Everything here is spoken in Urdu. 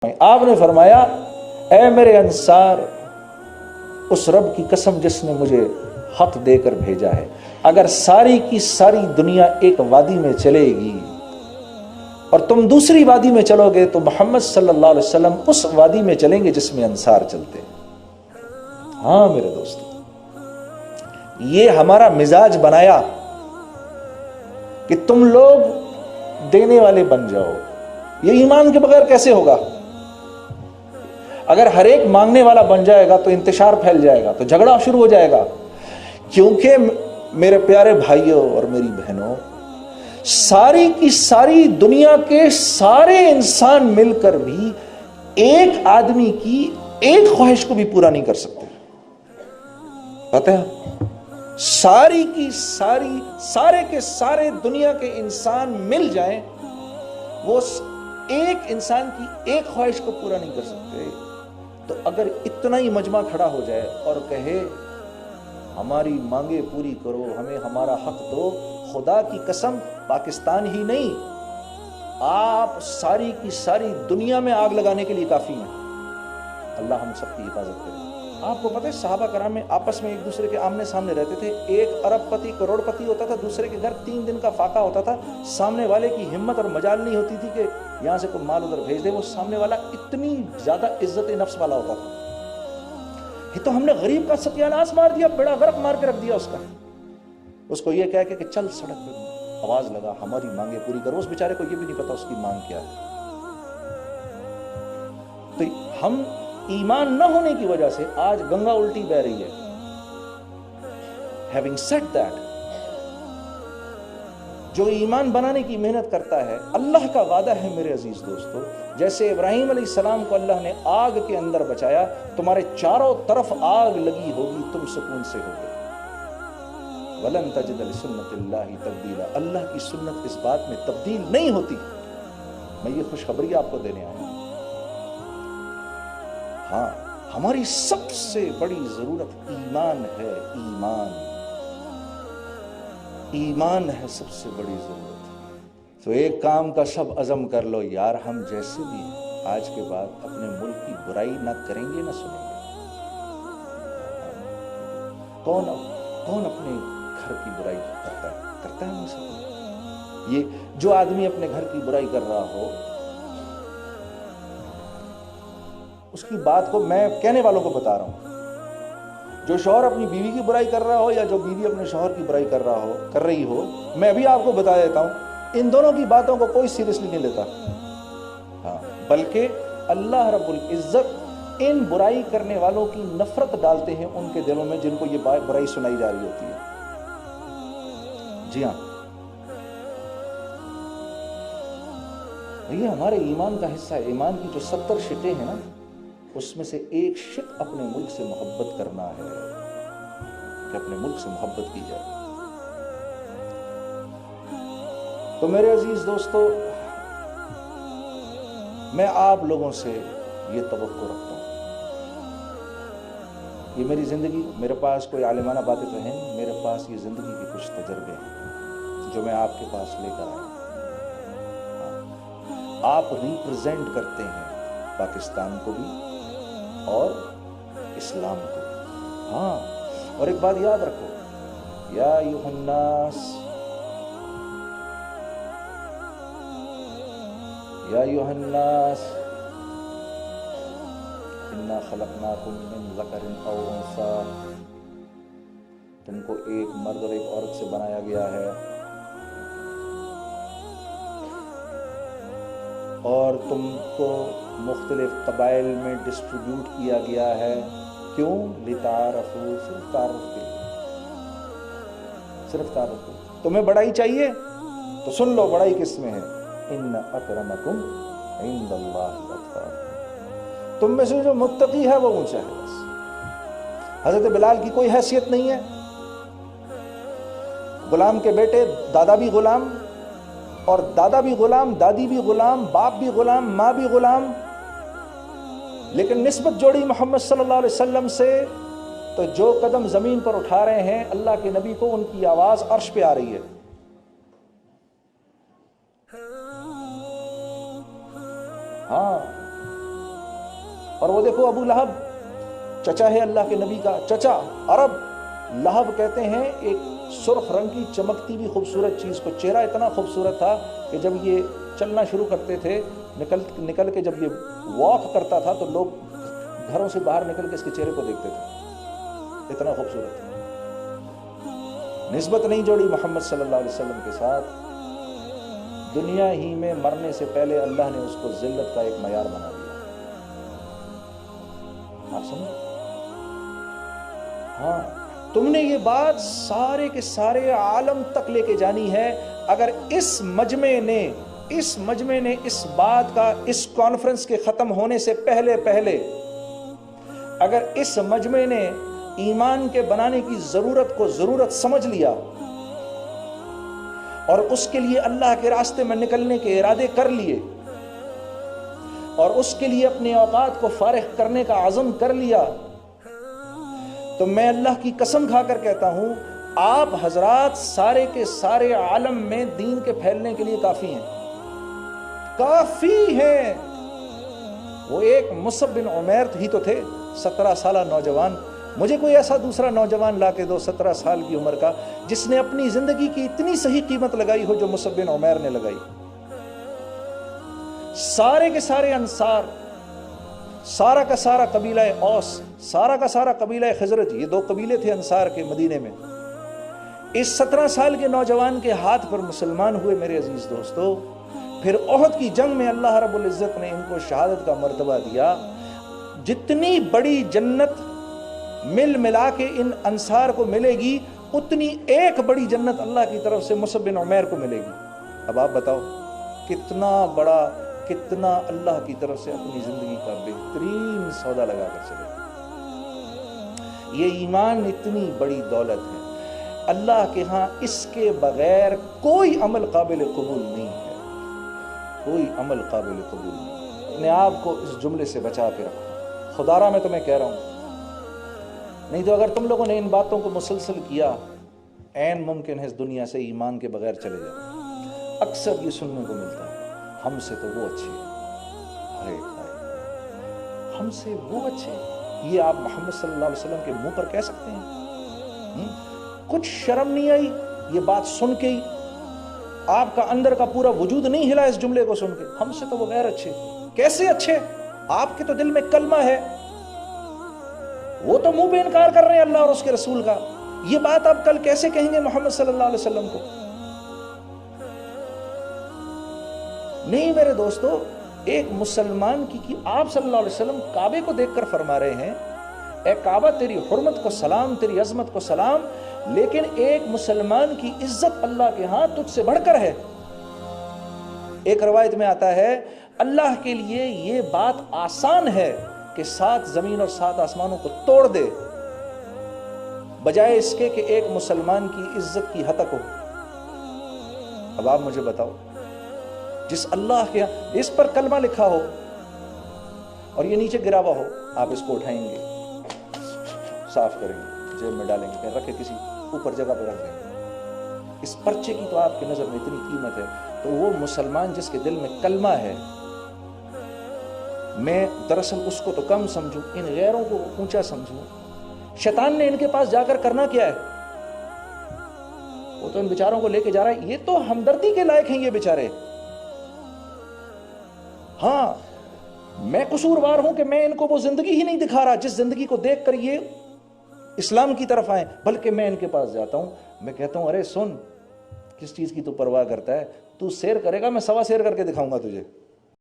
آپ نے فرمایا اے میرے انصار، اس رب کی قسم جس نے مجھے حق دے کر بھیجا ہے، اگر ساری کی ساری دنیا ایک وادی میں چلے گی اور تم دوسری وادی میں چلو گے تو محمد صلی اللہ علیہ وسلم اس وادی میں چلیں گے جس میں انصار چلتے ہیں۔ ہاں میرے دوستو، یہ ہمارا مزاج بنایا کہ تم لوگ دینے والے بن جاؤ۔ یہ ایمان کے بغیر کیسے ہوگا؟ اگر ہر ایک مانگنے والا بن جائے گا تو انتشار پھیل جائے گا، تو جھگڑا شروع ہو جائے گا۔ کیونکہ میرے پیارے بھائیوں اور میری بہنوں، ساری کی ساری دنیا کے سارے انسان مل کر بھی ایک آدمی کی ایک خواہش کو بھی پورا نہیں کر سکتے۔ پتہ ہے، ساری کی ساری سارے کے سارے دنیا کے انسان مل جائیں، وہ ایک انسان کی ایک خواہش کو پورا نہیں کر سکتے۔ تو اگر اتنا ہی مجمع کھڑا ہو جائے اور کہے ہماری مانگیں پوری کرو، ہمیں ہمارا حق دو، خدا کی قسم پاکستان ہی نہیں، آپ ساری کی ساری دنیا میں آگ لگانے کے لیے کافی ہیں۔ اللہ ہم سب کی حفاظت کرے۔ آپ کو پتہ ہے صحابہ کرام میں آپس میں ایک دوسرے کے آمنے سامنے رہتے تھے۔ ایک ارب پتی کروڑ پتی ہوتا تھا، دوسرے کے گھر 3 دن کا فاقہ ہوتا تھا، سامنے والے کی ہمت اور مجال نہیں ہوتی تھی کہ یہاں سے کوئی مال ادھر بھیج دے۔ وہ سامنے والا اتنی زیادہ عزت نفس والا ہوتا تھا، یہ تو ہم نے غریب کا ستیاناش مار دیا، بڑا غرق مار کے رکھ دیا اس کا۔ اس کو یہ کہہ کے کہ چل سڑک پہ آواز لگا ہماری مانگیں پوری کرو، اس بیچارے کو یہ بھی نہیں پتا اس کی مانگ کیا ہے۔ تو ہم ایمان نہ ہونے کی وجہ سے آج گنگا الٹی بہ رہی ہے۔ Having said that، جو ایمان بنانے کی محنت کرتا ہے، اللہ کا وعدہ ہے میرے عزیز دوستو، جیسے ابراہیم علیہ السلام کو اللہ نے آگ کے اندر بچایا، تمہارے چاروں طرف آگ لگی ہوگی، تم سکون سے ہوگے۔ وَلَن تَجِدَ لِسُنَّتِ اللَّهِ تَبْدِيلًا، اللہ کی سنت اس بات میں تبدیل نہیں ہوتی۔ میں یہ خوشخبری آپ کو دینے آیا ہوں۔ ہاں، ہماری سب سے بڑی ضرورت ایمان ہے، ایمان ایمان ہے سب سے بڑی ضرورت۔ تو ایک کام کا سب عزم کر لو یار، ہم جیسے بھی ہیں آج کے بعد اپنے ملک کی برائی نہ کریں گے نہ سنیں گے۔ کون اپنے گھر کی برائی کرتا ہے مجھے؟ یہ جو آدمی اپنے گھر کی برائی کر رہا ہو، اس کی بات کو میں کہنے والوں کو بتا رہا ہوں۔ جو شوہر اپنی بیوی کی برائی کر رہا ہو یا جو بیوی اپنے شوہر کی برائی کر رہی ہو، میں ابھی آپ کو بتا دیتا ہوں، ان دونوں کی باتوں کو کوئی سیریسلی نہیں لیتا۔ ہاں، بلکہ اللہ رب العزت ان برائی کرنے والوں کی نفرت ڈالتے ہیں ان کے دلوں میں جن کو یہ برائی سنائی جا رہی ہوتی ہے۔ جی ہاں، یہ ہمارے ایمان کا حصہ ہے۔ ایمان کی جو 70 شقیں ہیں نا، اس میں سے ایک شق اپنے ملک سے محبت کرنا ہے، کہ اپنے ملک سے محبت کی جائے۔ تو میرے عزیز دوستو، میں آپ لوگوں سے یہ توقع رکھتا ہوں، یہ میری زندگی، میرے پاس کوئی عالمانہ باتیں تو ہیں نہیں، میرے پاس یہ زندگی کے کچھ تجربے ہیں جو میں آپ کے پاس لے کر آیا ہوں۔ آپ ریپرزینٹ کرتے ہیں پاکستان کو بھی اور اسلام کو۔ ہاں، اور ایک بات یاد رکھو، یا ایھا الناس، یا ایھا الناس انا خلقناکم من ذکر او انثی، تم کو ایک مرد اور ایک عورت سے بنایا گیا ہے، اور تم کو مختلف قبائل میں ڈسٹریبیوٹ کیا گیا ہے۔ کیوں؟ لتعارفوا، صرف تعارف کے لیے، صرف تعارف کے لیے۔ تمہیں بڑائی چاہیے تو سن لو بڑائی کس میں ہے، ان اکرمکم عند اللہ اتقاکم، تم میں سے جو متقی ہے وہ اونچا ہے۔ بس حضرت بلال کی کوئی حیثیت نہیں ہے، غلام کے بیٹے، دادا بھی غلام اور دادا بھی غلام، دادی بھی غلام، باپ بھی غلام، ماں بھی غلام، لیکن نسبت جوڑی محمد صلی اللہ علیہ وسلم سے تو جو قدم زمین پر اٹھا رہے ہیں اللہ کے نبی کو، ان کی آواز عرش پہ آ رہی ہے۔ ہاں، اور وہ دیکھو ابو لہب چچا ہے اللہ کے نبی کا چچا، عرب لہب کہتے ہیں ایک سرخ رنگ کی چمکتی بھی خوبصورت چیز کو، چہرہ اتنا خوبصورت تھا کہ جب یہ چلنا شروع کرتے تھے نکل کے جب یہ واک کرتا تھا تو لوگ گھروں سے باہر نکل کے اس کے چہرے کو دیکھتے تھے، اتنا خوبصورت تھا۔ نسبت نہیں جوڑی محمد صلی اللہ علیہ وسلم کے ساتھ، دنیا ہی میں مرنے سے پہلے اللہ نے اس کو ذلت کا ایک معیار بنا دیا۔ آپ سمجھ؟ ہاں، تم نے یہ بات سارے کے سارے عالم تک لے کے جانی ہے۔ اگر اس مجمع نے اس بات کا، اس کانفرنس کے ختم ہونے سے پہلے اگر اس مجمع نے ایمان کے بنانے کی ضرورت سمجھ لیا اور اس کے لیے اللہ کے راستے میں نکلنے کے ارادے کر لیے اور اس کے لیے اپنے اوقات کو فارغ کرنے کا عزم کر لیا، تو میں اللہ کی قسم کھا کر کہتا ہوں آپ حضرات سارے کے سارے عالم میں دین کے پھیلنے کے لیے کافی ہیں۔ وہ ایک مصعب بن عمیر ہی تو تھے، 17 سالہ نوجوان۔ مجھے کوئی ایسا دوسرا نوجوان لا کے دو 17 سال کی عمر کا جس نے اپنی زندگی کی اتنی صحیح قیمت لگائی ہو جو مصعب بن عمیر نے لگائی۔ سارے کے سارے انصار، سارا کا سارا قبیلہ اوس، سارا کا سارا قبیلہ خزرج، یہ 2 قبیلے تھے انصار کے مدینے میں، اس 17 سال کے نوجوان کے ہاتھ پر مسلمان ہوئے میرے عزیز دوستو۔ پھر احد کی جنگ میں اللہ رب العزت نے ان کو شہادت کا مرتبہ دیا۔ جتنی بڑی جنت ملا کے ان انصار کو ملے گی، اتنی ایک بڑی جنت اللہ کی طرف سے مصعب بن عمیر کو ملے گی۔ اب آپ بتاؤ کتنا اللہ کی طرف سے اپنی زندگی کا بہترین سودا لگا کر چلے۔ یہ ایمان اتنی بڑی دولت ہے، اللہ کے ہاں اس کے بغیر کوئی عمل قابل قبول نہیں ہے، کوئی عمل قابل قبول نہیں۔ اپنے آپ کو اس جملے سے بچا کے رکھو، خدا را میں تمہیں کہہ رہا ہوں، نہیں تو اگر تم لوگوں نے ان باتوں کو مسلسل کیا، عین ممکن ہے اس دنیا سے ایمان کے بغیر چلے جاؤ۔ اکثر یہ سننے کو ملتا ہے، ہم سے تو وہ اچھے ہیں، ہم سے وہ اچھے ہیں۔ یہ آپ محمد صلی اللہ علیہ وسلم کے منہ پر کہہ سکتے ہیں؟ کچھ شرم نہیں آئی یہ بات سن کے ہی؟ آپ کا اندر کا پورا وجود نہیں ہلا اس جملے کو سن کے؟ ہم سے تو وہ غیر اچھے، کیسے اچھے؟ آپ کے تو دل میں کلمہ ہے، وہ تو منہ پہ انکار کر رہے ہیں اللہ اور اس کے رسول کا۔ یہ بات آپ کل کیسے کہیں گے محمد صلی اللہ علیہ وسلم کو؟ نہیں میرے دوستو، ایک مسلمان کی آپ صلی اللہ علیہ وسلم کعبے کو دیکھ کر فرما رہے ہیں، اے کعبہ تیری حرمت کو سلام، تیری عظمت کو سلام، لیکن ایک مسلمان کی عزت اللہ کے ہاں تجھ سے بڑھ کر ہے۔ ایک روایت میں آتا ہے اللہ کے لیے یہ بات آسان ہے کہ 7 زمین اور 7 آسمانوں کو توڑ دے، بجائے اس کے کہ ایک مسلمان کی عزت کی ہتک ہو۔ اب آپ مجھے بتاؤ، جس اللہ کے اس پر کلمہ لکھا ہو اور یہ نیچے گرا ہوا ہو، آپ اس کو اٹھائیں گے، صاف کریں گے، جیب میں ڈالیں گے، کہیں رکھے کسی اوپر جگہ پہ رکھ دیں گے۔ اس پرچے کی تو آپ کی نظر میں اتنی قیمت ہے، تو وہ مسلمان جس کے دل میں کلمہ ہے، میں دراصل اس کو تو کم سمجھوں، ان غیروں کو اونچا سمجھوں۔ شیطان نے ان کے پاس جا کر کرنا کیا ہے؟ وہ تو ان بیچاروں کو لے کے جا رہا ہے، یہ تو ہمدردی کے لائق ہیں یہ بیچارے۔ ہاں میں قصوروار ہوں کہ میں ان کو وہ زندگی ہی نہیں دکھا رہا جس زندگی کو دیکھ کر یہ اسلام کی طرف آئیں، بلکہ میں ان کے پاس جاتا ہوں، میں کہتا ہوں ارے سن، کس چیز کی تو پرواہ کرتا ہے؟ تو سیر کرے گا، میں 1.25 سیر کر کے دکھاؤں گا تجھے۔